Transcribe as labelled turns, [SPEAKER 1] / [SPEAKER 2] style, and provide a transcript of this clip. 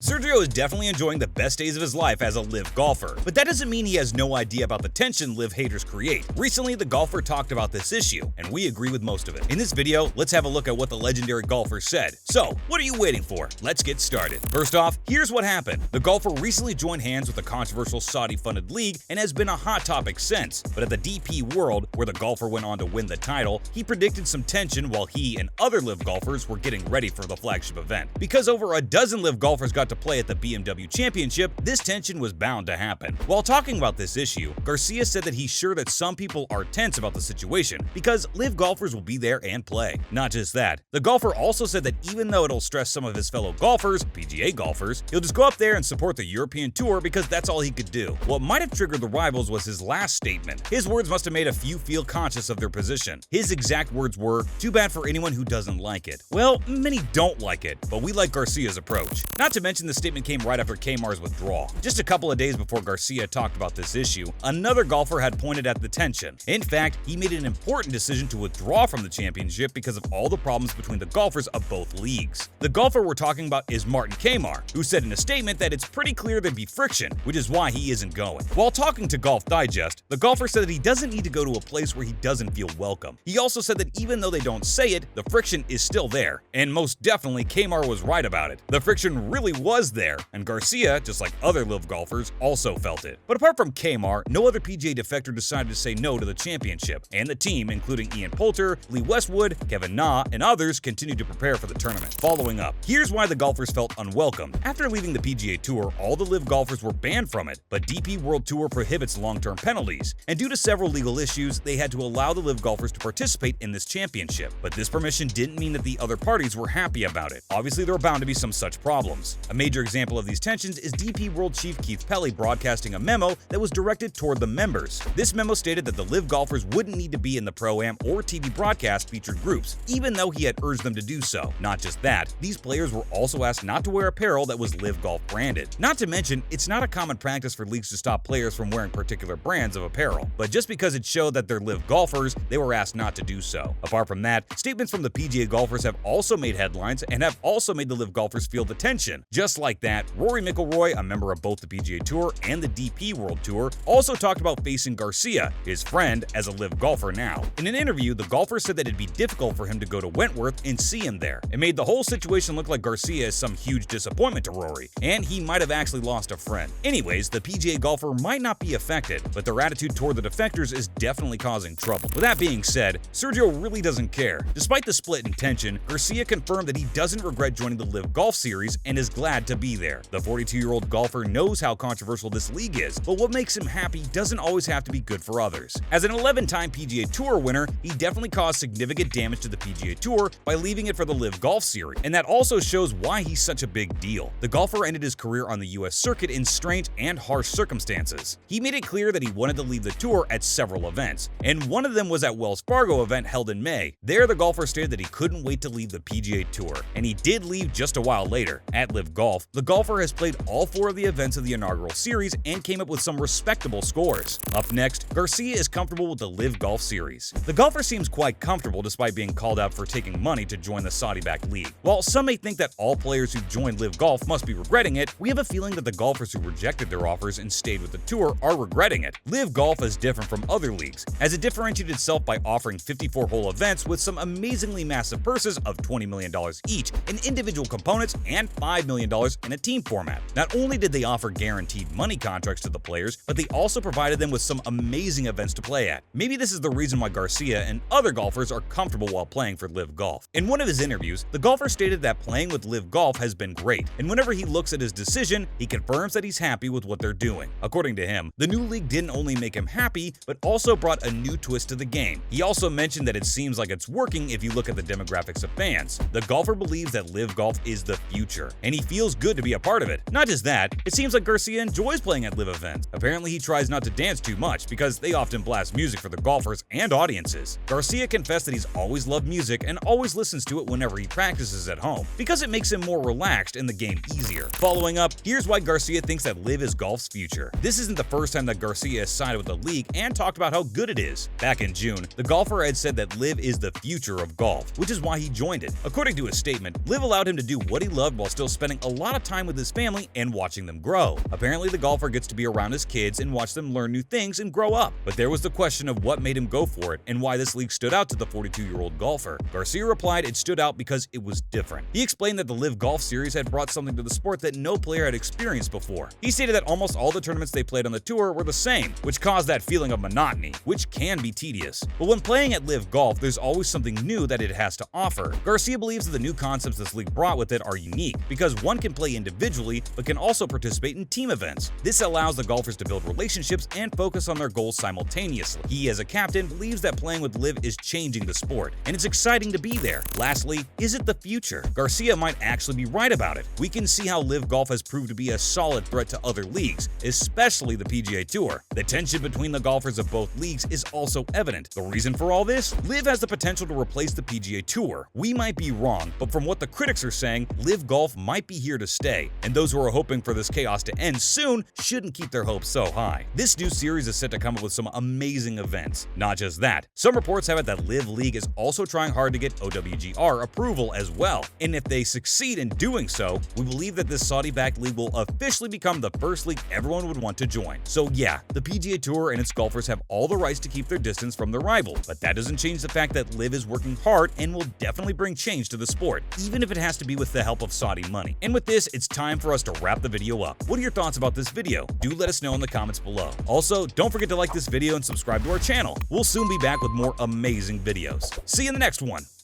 [SPEAKER 1] Sergio is definitely enjoying the best days of his life as a LIV golfer, but that doesn't mean he has no idea about the tension LIV haters create. Recently, the golfer talked about this issue, and we agree with most of it. In this video, let's have a look at what the legendary golfer said. So, what are you waiting for? Let's get started. First off, here's what happened. The golfer recently joined hands with the controversial Saudi-funded league and has been a hot topic since, but at the DP World, where the golfer went on to win the title, he predicted some tension while he and other LIV golfers were getting ready for the flagship event. Because over a dozen LIV golfers got to play at the BMW Championship, this tension was bound to happen. While talking about this issue, Garcia said that he's sure that some people are tense about the situation because LIV golfers will be there and play. Not just that, the golfer also said that even though it'll stress some of his fellow golfers, PGA golfers, he'll just go up there and support the European Tour because that's all he could do. What might have triggered the rivals was his last statement. His words must have made a few feel conscious of their position. His exact words were, "Too bad for anyone who doesn't like it." Well, many don't like it, but we like Garcia's approach. Not to mention the statement came right after Kaymer's withdrawal. Just a couple of days before Garcia talked about this issue, another golfer had pointed at the tension. In fact, he made an important decision to withdraw from the championship because of all the problems between the golfers of both leagues. The golfer we're talking about is Martin Kaymer, who said in a statement that it's pretty clear there'd be friction, which is why he isn't going. While talking to Golf Digest, the golfer said that he doesn't need to go to a place where he doesn't feel welcome. He also said that even though they don't say it, the friction is still there. And most definitely, Kaymer was right about it. The friction really was there, and Garcia, just like other LIV golfers, also felt it. But apart from Kaymer, no other PGA defector decided to say no to the championship, and the team, including Poulter, Lee Westwood, Kevin Na, and others, continued to prepare for the tournament. Following up, here's why the golfers felt unwelcome. After leaving the PGA Tour, all the LIV golfers were banned from it, but DP World Tour prohibits long-term penalties, and due to several legal issues, they had to allow the LIV golfers to participate in this championship. But this permission didn't mean that the other parties were happy about it. Obviously, there were bound to be some such problems. A major example of these tensions is DP World Chief Keith Pelley broadcasting a memo that was directed toward the members. This memo stated that the LIV golfers wouldn't need to be in the Pro-Am or TV broadcast featured groups, even though he had urged them to do so. Not just that, these players were also asked not to wear apparel that was LIV Golf-branded. Not to mention, it's not a common practice for leagues to stop players from wearing particular brands of apparel, but just because it showed that they're LIV golfers, they were asked not to do so. Apart from that, statements from the PGA golfers have also made headlines and have also made the LIV golfers feel the tension. Just like that, Rory McIlroy, a member of both the PGA Tour and the DP World Tour, also talked about facing Garcia, his friend, as a LIV golfer now. In an interview, the golfer said that it'd be difficult for him to go to Wentworth and see him there. It made the whole situation look like Garcia is some huge disappointment to Rory, and he might have actually lost a friend. Anyways, the PGA golfer might not be affected, but their attitude toward the defectors is definitely causing trouble. With that being said, Sergio really doesn't care. Despite the split in tension, Garcia confirmed that he doesn't regret joining the LIV Golf Series and is glad to be there. The 42-year-old golfer knows how controversial this league is, but what makes him happy doesn't always have to be good for others. As an 11-time PGA Tour winner, he definitely caused significant damage to the PGA Tour by leaving it for the LIV Golf Series, and that also shows why he's such a big deal. The golfer ended his career on the US circuit in strange and harsh circumstances. He made it clear that he wanted to leave the tour at several events, and one of them was at Wells Fargo event held in May. There, the golfer stated that he couldn't wait to leave the PGA Tour, and he did leave just a while later. At LIV Golf, the golfer has played all 4 of the events of the inaugural series and came up with some respectable scores. Up next, Garcia is comfortable with the LIV Golf Series. The golfer seems quite comfortable despite being called out for taking money to join the Saudi-backed league. While some may think that all players who joined LIV Golf must be regretting it, we have a feeling that the golfers who rejected their offers and stayed with the tour are regretting it. LIV Golf is different from other leagues, as it differentiated itself by offering 54-hole events with some amazingly massive purses of $20 million each in individual components and $5 million in a team format. Not only did they offer guaranteed money contracts to the players, but they also provided them with some amazing events to play at. Maybe this is the reason why Garcia and other golfers are comfortable while playing for LIV Golf. In one of his interviews, the golfer stated that playing with LIV Golf has been great, and whenever he looks at his decision, he confirms that he's happy with what they're doing. According to him, the new league didn't only make him happy, but also brought a new twist to the game. He also mentioned that it seems like it's working if you look at the demographics of fans. The golfer believes that LIV Golf is the future, and he feels good to be a part of it. Not just that, it seems like Garcia enjoys playing at LIV events. Apparently, he tries not to dance too much because they often blast music for the golfers and audiences. Garcia confessed that he's always loved music and always listens to it whenever he practices at home, because it makes him more relaxed and the game easier. Following up, here's why Garcia thinks that LIV is golf's future. This isn't the first time that Garcia has sided with the league and talked about how good it is. Back in June, the golfer had said that LIV is the future of golf, which is why he joined it. According to his statement, LIV allowed him to do what he loved while still spending a lot of time with his family and watching them grow. Apparently, the golfer gets to be around his kids and watch them learn new things and grow up. But there was the question of what made him go for it and why this league stood out to the 42-year-old golfer. Garcia replied it stood out because it was different. He explained that the LIV Golf Series had brought something to the sport that no player had experienced before. He stated that almost all the tournaments they played on the tour were the same, which caused that feeling of monotony, which can be tedious. But when playing at LIV Golf, there's always something new that it has to offer. Garcia believes that the new concepts this league brought with it are unique, because one can play individually but can also participate in team events. This allows the golfers to build relationships and focus on their goals simultaneously. He, as a captain, believes that playing with LIV is changing the sport, and it's exciting to be there. Lastly, is it the future? Garcia might actually be right about it. We can see how LIV Golf has proved to be a solid threat to other leagues, especially the PGA Tour. The tension between the golfers of both leagues is also evident. The reason for all this? LIV has the potential to replace the PGA Tour. We might be wrong, but from what the critics are saying, LIV Golf might be here to stay, and those who are hoping for this chaos to end soon shouldn't keep their hopes so high. This new series is set to come up with some amazing events. Not just that, some reports have it that LIV League is also trying hard to get OWGR approval as well, and if they succeed in doing so, we believe that this Saudi-backed league will officially become the first league everyone would want to join. So yeah, the PGA Tour and its golfers have all the rights to keep their distance from their rival, but that doesn't change the fact that LIV is working hard and will definitely bring change to the sport, even if it has to be with the help of Saudi money. And with this, it's time for us to wrap the video up. What are your thoughts about this video? Do let us know in the comments below. Also, don't forget to like this video and subscribe to our channel. We'll soon be back with more amazing videos. See you in the next one.